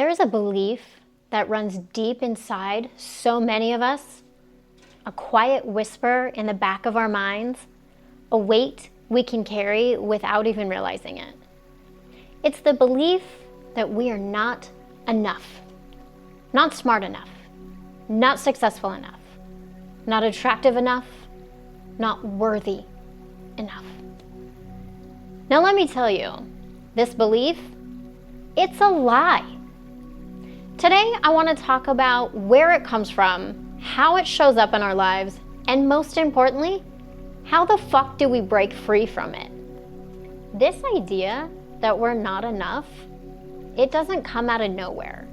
There is a belief that runs deep inside so many of us, a quiet whisper in the back of our minds, a weight we can carry without even realizing it. It's the belief that we are not enough, not smart enough, not successful enough, not attractive enough, not worthy enough. Now let me tell you, this belief, it's a lie. Today, I want to talk about where it comes from, how it shows up in our lives, and most importantly, how the fuck do we break free from it? This idea that we're not enough, it doesn't come out of nowhere.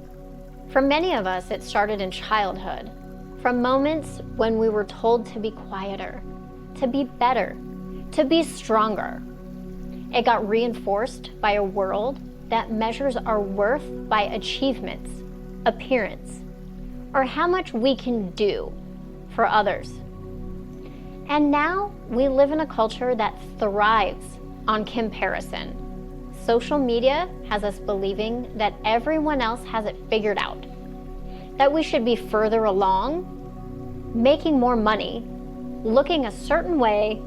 For many of us, it started in childhood, from moments when we were told to be quieter, to be better, to be stronger. It got reinforced by a world that measures our worth by achievements, appearance, or how much we can do for others. And now we live in a culture that thrives on comparison. Social media has us believing that everyone else has it figured out, that we should be further along, making more money, looking a certain way,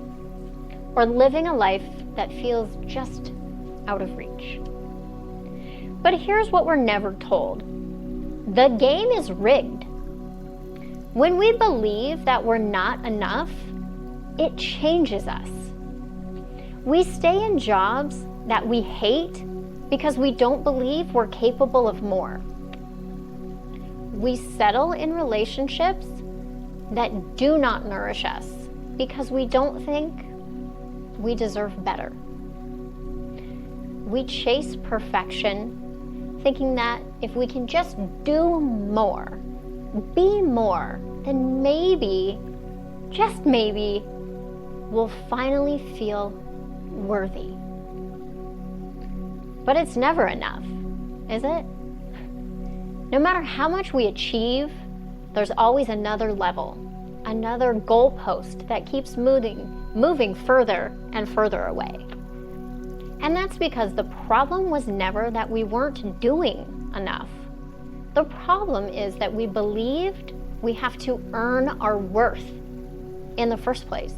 or living a life that feels just out of reach. But here's what we're never told. The game is rigged. When we believe that we're not enough, it changes us. We stay in jobs that we hate because we don't believe we're capable of more. We settle in relationships that do not nourish us because we don't think we deserve better. We chase perfection, thinking that if we can just do more, be more, then maybe, just maybe, we'll finally feel worthy. But it's never enough, is it? No matter how much we achieve, there's always another level, another goalpost that keeps moving further and further away. And that's because the problem was never that we weren't doing enough. The problem is that we believed we have to earn our worth in the first place.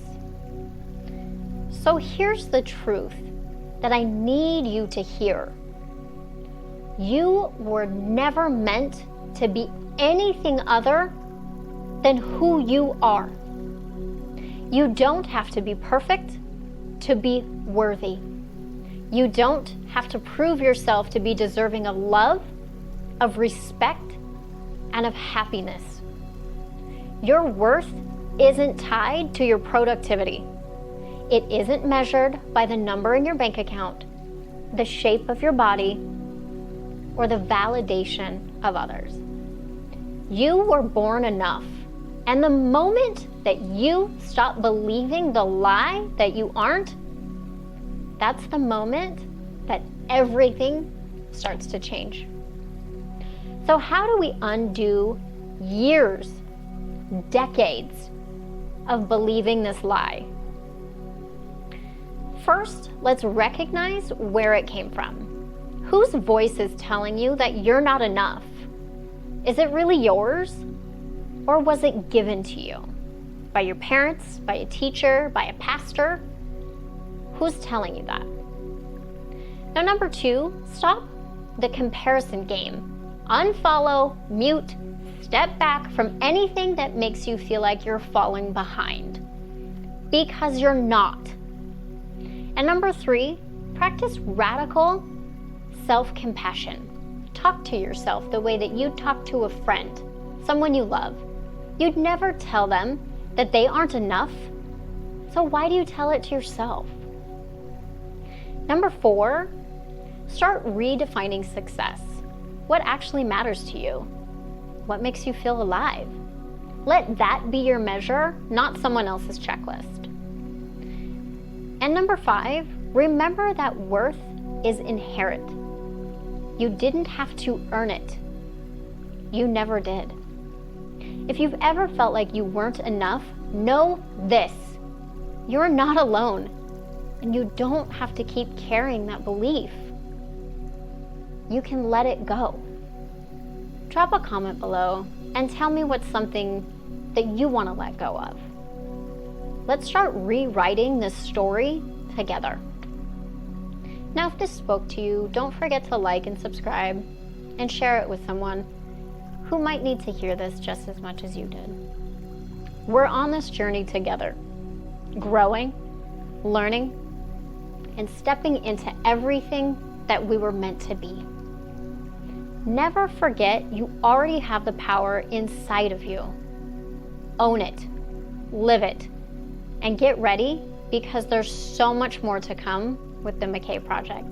So here's the truth that I need you to hear. You were never meant to be anything other than who you are. You don't have to be perfect to be worthy. You don't have to prove yourself to be deserving of love, of respect, and of happiness. Your worth isn't tied to your productivity. It isn't measured by the number in your bank account, the shape of your body, or the validation of others. You were born enough, and the moment that you stop believing the lie that you aren't, that's the moment that everything starts to change. So how do we undo years, decades of believing this lie? First, let's recognize where it came from. Whose voice is telling you that you're not enough? Is it really yours? Or was it given to you? By your parents, by a teacher, by a pastor? Who's telling you that? Now, number 2, stop the comparison game. Unfollow, mute, step back from anything that makes you feel like you're falling behind. Because you're not. And number 3, practice radical self-compassion. Talk to yourself the way that you'd talk to a friend, someone you love. You'd never tell them that they aren't enough, so why do you tell it to yourself? Number 4, start redefining success. What actually matters to you? What makes you feel alive? Let that be your measure, not someone else's checklist. And number 5, remember that worth is inherent. You didn't have to earn it. You never did. If you've ever felt like you weren't enough, know this. You're not alone, and you don't have to keep carrying that belief. You can let it go. Drop a comment below and tell me what's something that you want to let go of. Let's start rewriting this story together. Now, if this spoke to you, don't forget to like and subscribe and share it with someone who might need to hear this just as much as you did. We're on this journey together, growing, learning, and stepping into everything that we were meant to be. Never forget you already have the power inside of you. Own it, live it, and get ready because there's so much more to come with the McKay Project.